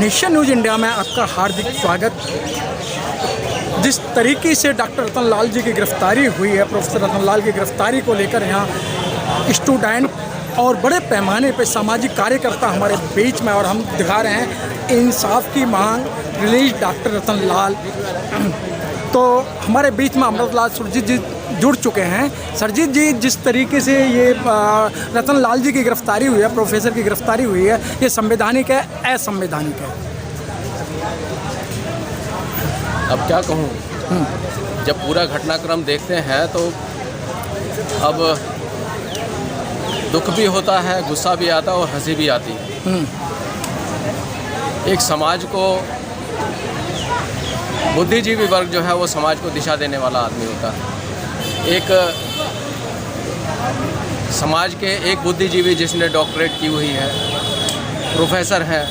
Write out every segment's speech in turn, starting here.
Nation news India में आपका हार्दिक स्वागत। जिस तरीके से डॉक्टर रतन लाल जी की गिरफ्तारी हुई है, प्रोफेसर रतन लाल की गिरफ्तारी को लेकर यहाँ स्टूडेंट और बड़े पैमाने पर सामाजिक कार्यकर्ता हमारे बीच में, और हम दिखा रहे हैं इंसाफ की मांग, रिलीज डॉक्टर रतन लाल। तो हमारे बीच में अमृतलाल सुरजीत जी जुड़ चुके हैं। सरजीत जी, जिस तरीके से ये रतन लाल जी की गिरफ्तारी हुई है, प्रोफेसर की गिरफ्तारी हुई है, ये संवैधानिक है, असंवैधानिक है? अब क्या कहूँ, जब पूरा घटनाक्रम देखते हैं तो अब दुख भी होता है, गुस्सा भी आता है और हंसी भी आती है। एक समाज को, बुद्धिजीवी वर्ग जो है वो समाज को दिशा देने वाला आदमी होता है। एक समाज के एक बुद्धिजीवी जिसने डॉक्टरेट की हुई है, प्रोफेसर है,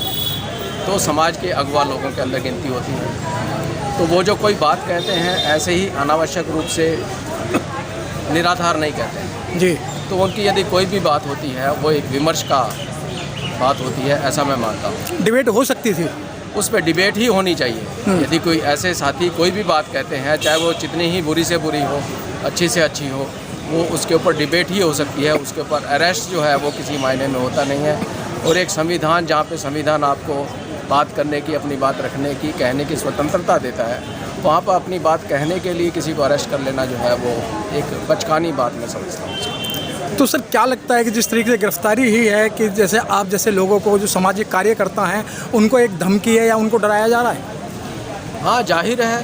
तो समाज के अगवा लोगों के अंदर गिनती होती है। तो वो जो कोई बात कहते हैं ऐसे ही अनावश्यक रूप से निराधार नहीं कहते हैं जी। तो उनकी यदि कोई भी बात होती है वो एक विमर्श का बात होती है, ऐसा मैं मानता हूँ। डिबेट हो सकती थी, उस पर डिबेट ही होनी चाहिए। यदि कोई ऐसे साथी कोई भी बात कहते हैं, चाहे वो जितनी ही बुरी से बुरी हो, अच्छी से अच्छी हो, वो उसके ऊपर डिबेट ही हो सकती है। उसके ऊपर अरेस्ट जो है वो किसी मायने में होता नहीं है। और एक संविधान, जहाँ पे संविधान आपको बात करने की, अपनी बात रखने की, कहने की स्वतंत्रता देता है, वहाँ पर अपनी बात कहने के लिए किसी को अरेस्ट कर लेना जो है वो एक बचकानी बात मैं समझता हूँ। तो सर क्या लगता है कि जिस तरीके से गिरफ्तारी ही है कि जैसे आप जैसे लोगों को, जो सामाजिक कार्यकर्ता हैं, उनको एक धमकी है या उनको डराया जा रहा है? हाँ, जाहिर है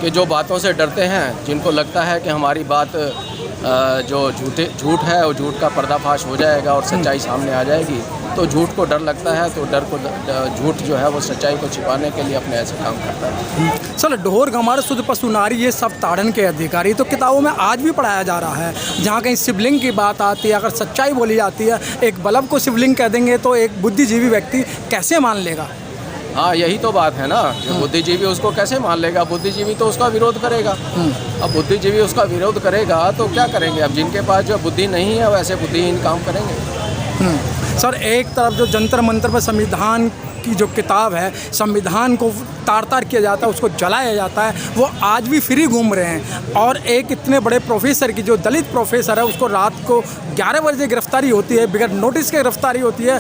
कि जो बातों से डरते हैं, जिनको लगता है कि हमारी बात जो झूठ है वो झूठ का पर्दाफाश हो जाएगा और सच्चाई सामने आ जाएगी, तो झूठ को डर लगता है, तो डर को, झूठ जो है वो सच्चाई को छिपाने के लिए अपने ऐसे काम करता है। सर, ढोर गंवार शुद्ध पशु नारी, ये सब ताड़न के अधिकारी, तो किताबों में आज भी पढ़ाया जा रहा है। जहाँ कहीं शिवलिंग की बात आती है, अगर सच्चाई बोली जाती है, एक बल्ब को शिवलिंग कह देंगे तो एक बुद्धिजीवी व्यक्ति कैसे मान लेगा? हाँ, यही तो बात है ना। जो बुद्धिजीवी उसको कैसे मान लेगा? बुद्धिजीवी तो उसका विरोध करेगा। अब बुद्धिजीवी उसका विरोध करेगा तो क्या करेंगे? अब जिनके पास जो बुद्धि नहीं है वैसे बुद्धिहीन काम करेंगे। सर, एक तरफ जो जंतर मंतर पर संविधान की जो किताब है, संविधान को तार तार किया जाता है, उसको जलाया जाता है, वो आज भी फ्री घूम रहे हैं। और एक इतने बड़े प्रोफेसर की, जो दलित प्रोफेसर है, उसको रात को 11 बजे गिरफ्तारी होती है, बगैर नोटिस के गिरफ्तारी होती है,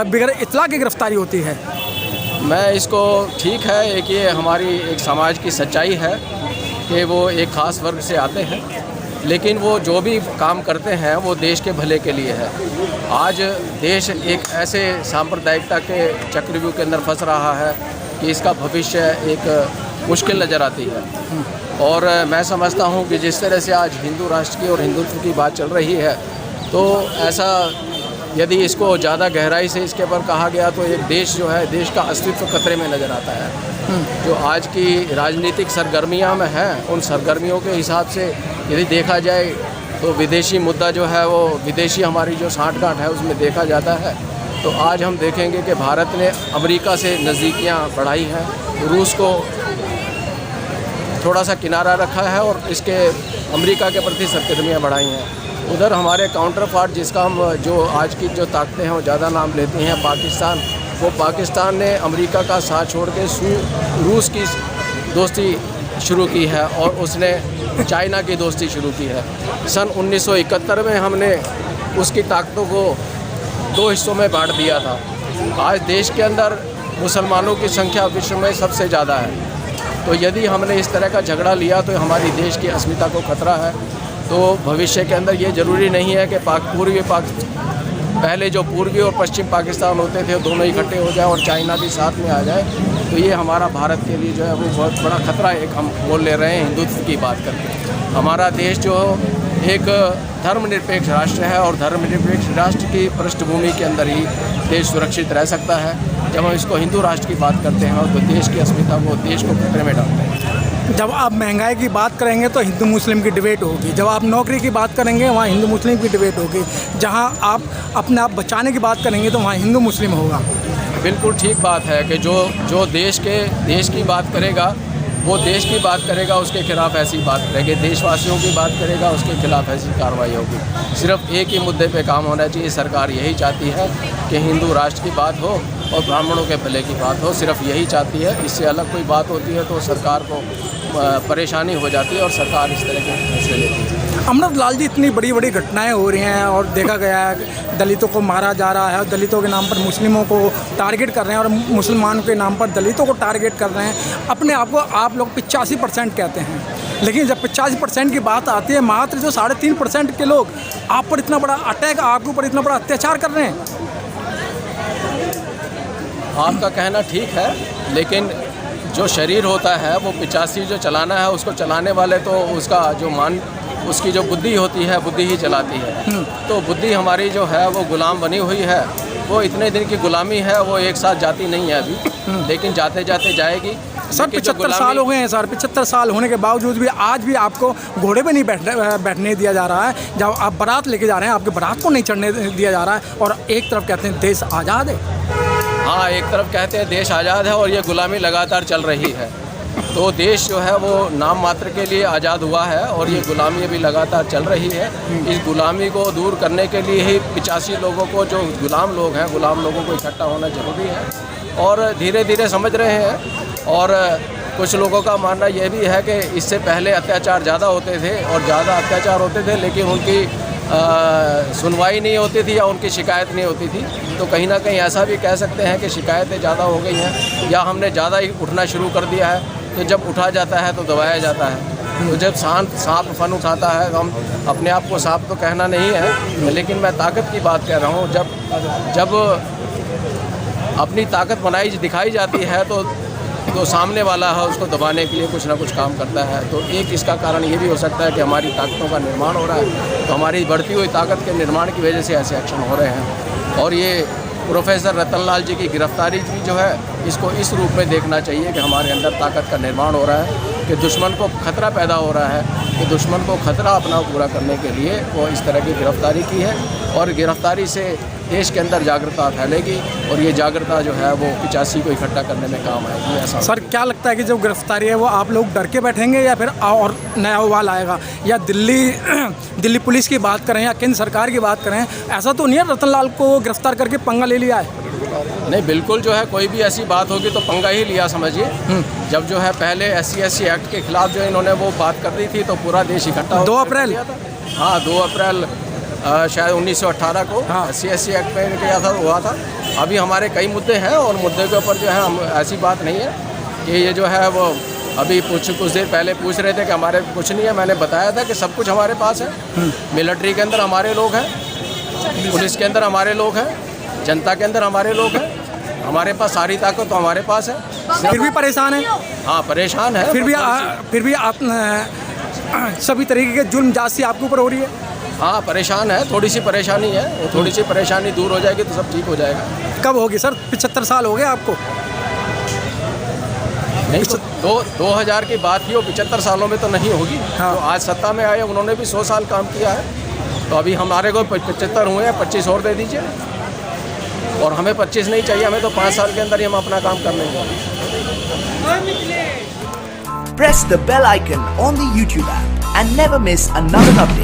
बगैर इतला की गिरफ्तारी होती है। मैं इसको, ठीक है, एक ये हमारी एक समाज की सच्चाई है कि वो एक ख़ास वर्ग से आते हैं, लेकिन वो जो भी काम करते हैं वो देश के भले के लिए है। आज देश एक ऐसे सांप्रदायिकता के चक्रव्यूह के अंदर फंस रहा है कि इसका भविष्य एक मुश्किल नज़र आती है। और मैं समझता हूँ कि जिस तरह से आज हिंदू राष्ट्र की और हिंदुत्व की बात चल रही है, तो ऐसा यदि इसको ज़्यादा गहराई से इसके ऊपर कहा गया तो एक देश जो है, देश का अस्तित्व खतरे में नज़र आता है। जो आज की राजनीतिक सरगर्मियाँ में है, उन सरगर्मियों के हिसाब से यदि देखा जाए तो विदेशी मुद्दा जो है वो, विदेशी हमारी जो साठगांठ है उसमें देखा जाता है। तो आज हम देखेंगे कि भारत ने अमेरिका से नज़दीकियाँ बढ़ाई हैं, रूस को थोड़ा सा किनारा रखा है और इसके अमेरिका के प्रति सरगर्मियाँ बढ़ाई हैं। उधर हमारे काउंटर पार्ट, जिसका हम, जो आज की जो ताकतें हैं वो ज़्यादा नाम लेती हैं, पाकिस्तान, वो पाकिस्तान ने अमेरिका का साथ छोड़ के रूस की दोस्ती शुरू की है और उसने चाइना की दोस्ती शुरू की है। सन 1971 में हमने उसकी ताकतों को 2 हिस्सों में बांट दिया था। आज देश के अंदर मुसलमानों की संख्या विश्व में सबसे ज़्यादा है। तो यदि हमने इस तरह का झगड़ा लिया तो हमारी देश की अस्मिता को खतरा है। तो भविष्य के अंदर ये ज़रूरी नहीं है कि पहले जो पूर्वी और पश्चिम पाकिस्तान होते थे दोनों इकट्ठे हो जाए और चाइना भी साथ में आ जाए। तो ये हमारा भारत के लिए जो है वो बहुत बड़ा खतरा एक हम बोल ले रहे हैं हिंदुत्व की बात करके। हमारा देश जो एक धर्मनिरपेक्ष राष्ट्र है और धर्मनिरपेक्ष राष्ट्र की पृष्ठभूमि के अंदर ही देश सुरक्षित रह सकता है। जब हम इसको हिंदू राष्ट्र की बात करते हैं तो देश की अस्मिता को, देश को खतरे में डालते हैं। जब आप महंगाई की बात करेंगे तो हिंदू मुस्लिम की डिबेट होगी, जब आप नौकरी की बात करेंगे वहाँ हिंदू मुस्लिम की डिबेट होगी, जहाँ आप अपने आप बचाने की बात करेंगे तो वहाँ हिंदू मुस्लिम होगा। बिल्कुल ठीक बात है कि जो देश की बात करेगा वो देश की बात करेगा, उसके खिलाफ ऐसी बात करेंगे, देशवासियों की बात करेगा, उसके खिलाफ ऐसी कार्रवाई होगी। सिर्फ एक ही मुद्दे पे काम होना चाहिए। सरकार यही चाहती है कि हिंदू राष्ट्र की बात हो और ब्राह्मणों के भले की बात हो, सिर्फ यही चाहती है। इससे अलग कोई बात होती है तो सरकार को परेशानी हो जाती है और सरकार इस तरह के फैसले लेती है। अमृत लाल जी, इतनी बड़ी बड़ी घटनाएं हो रही हैं और देखा गया है दलितों को मारा जा रहा है, दलितों के नाम पर मुस्लिमों को टारगेट कर रहे हैं और मुसलमानों के नाम पर दलितों को टारगेट कर रहे हैं। अपने आप को आप लोग 85% कहते हैं, लेकिन जब 85% की बात आती है, मात्र जो 3.5% के लोग आप पर इतना बड़ा अटैक, आपके ऊपर इतना बड़ा अत्याचार कर रहे हैं। आपका कहना ठीक है, लेकिन जो शरीर होता है वो 85 जो चलाना है, उसको चलाने वाले तो उसका जो उसकी जो बुद्धि होती है, बुद्धि ही चलाती है। तो बुद्धि हमारी जो है वो गुलाम बनी हुई है। वो इतने दिन की गुलामी है, वो एक साथ जाती नहीं है अभी, लेकिन जाते जाते जाएगी। सर 75 साल हो गए हैं सर, 75 साल होने के बावजूद भी आज भी आपको घोड़े पे नहीं बैठने दिया जा रहा है। जब आप बारात लेके जा रहे हैं, आपके बारात को नहीं चढ़ने दिया जा रहा है। और एक तरफ कहते हैं देश आज़ाद है। हाँ, एक तरफ कहते हैं देश आज़ाद है और ये गुलामी लगातार चल रही है। तो देश जो है वो नाम मात्र के लिए आज़ाद हुआ है और ये गुलामी अभी लगातार चल रही है। इस गुलामी को दूर करने के लिए ही 85 लोगों को, जो गुलाम लोग हैं, गुलाम लोगों को इकट्ठा होना ज़रूरी है और धीरे धीरे समझ रहे हैं। और कुछ लोगों का मानना यह भी है कि इससे पहले अत्याचार ज़्यादा होते थे और ज़्यादा अत्याचार होते थे, लेकिन उनकी सुनवाई नहीं होती थी या उनकी शिकायत नहीं होती थी। तो कहीं ना कहीं ऐसा भी कह सकते हैं कि शिकायतें ज़्यादा हो गई हैं या हमने ज़्यादा ही उठना शुरू कर दिया है। तो जब उठा जाता है तो दबाया जाता है। तो जब सांप फन उठाता है, हम अपने आप को सांप तो कहना नहीं है, लेकिन मैं ताकत की बात कह रहा हूँ। जब अपनी ताकत दिखाई जाती है तो सामने वाला है उसको दबाने के लिए कुछ ना कुछ काम करता है। तो एक इसका कारण ये भी हो सकता है कि हमारी ताकतों का निर्माण हो रहा है, तो हमारी बढ़ती हुई ताकत के निर्माण की वजह से ऐसे एक्शन हो रहे हैं। और ये प्रोफेसर रतनलाल जी की गिरफ्तारी भी जो है, इसको इस रूप में देखना चाहिए कि हमारे अंदर ताकत का निर्माण हो रहा है, कि दुश्मन को खतरा पैदा हो रहा है, कि दुश्मन को खतरा अपना पूरा करने के लिए वो इस तरह की गिरफ्तारी की है। और गिरफ्तारी से देश के अंदर जागरूकता फैलेगी और ये जागरूकता जो है वो 85 को इकट्ठा करने में काम आएगी। ऐसा सर क्या लगता है कि जो गिरफ्तारी है वो आप लोग डर के बैठेंगे या फिर और नया उबाल आएगा? या दिल्ली पुलिस की बात करें या केंद्र सरकार की बात करें, ऐसा तो नहीं है रतनलाल को गिरफ्तार करके पंगा ले लिया है? नहीं, बिल्कुल जो है कोई भी ऐसी बात होगी तो पंगा ही लिया समझिए। जब जो है पहले SC एक्ट के खिलाफ जो इन्होंने वो बात कर दी थी तो पूरा देश इकट्ठा हो 2 अप्रैल, हाँ 2 अप्रैल शायद 1918 को SC एक्ट में किया था, हुआ था। अभी हमारे कई मुद्दे हैं और मुद्दे के ऊपर जो है हम ऐसी बात नहीं है कि ये जो है वो अभी कुछ देर पहले पूछ रहे थे कि हमारे कुछ नहीं है। मैंने बताया था कि सब कुछ हमारे पास है। मिलिट्री के अंदर हमारे लोग हैं, पुलिस के अंदर हमारे लोग हैं, जनता के अंदर हमारे लोग हैं। हमारे पास सारी ताकत तो हमारे पास है। फिर भी परेशान है? हाँ परेशान है। फिर भी आप सभी तरीके के जुल्म जाति आपके ऊपर हो रही है? हाँ परेशान है, थोड़ी सी परेशानी है। वो थोड़ी सी परेशानी दूर हो जाएगी तो सब ठीक हो जाएगा। कब होगी सर? 75 साल हो गए आपको? नहीं तो 2000 की बात ही हो, 75 सालों में तो नहीं होगी। हाँ। तो आज सत्ता में आए, उन्होंने भी 100 साल काम किया है। तो अभी हमारे को 75 हुए हैं, 25 और दे दीजिए। और हमें 25 नहीं चाहिए, हमें तो 5 साल के अंदर ही हम अपना काम कर लेंगे। Press the bell icon on the YouTube app and never miss another update.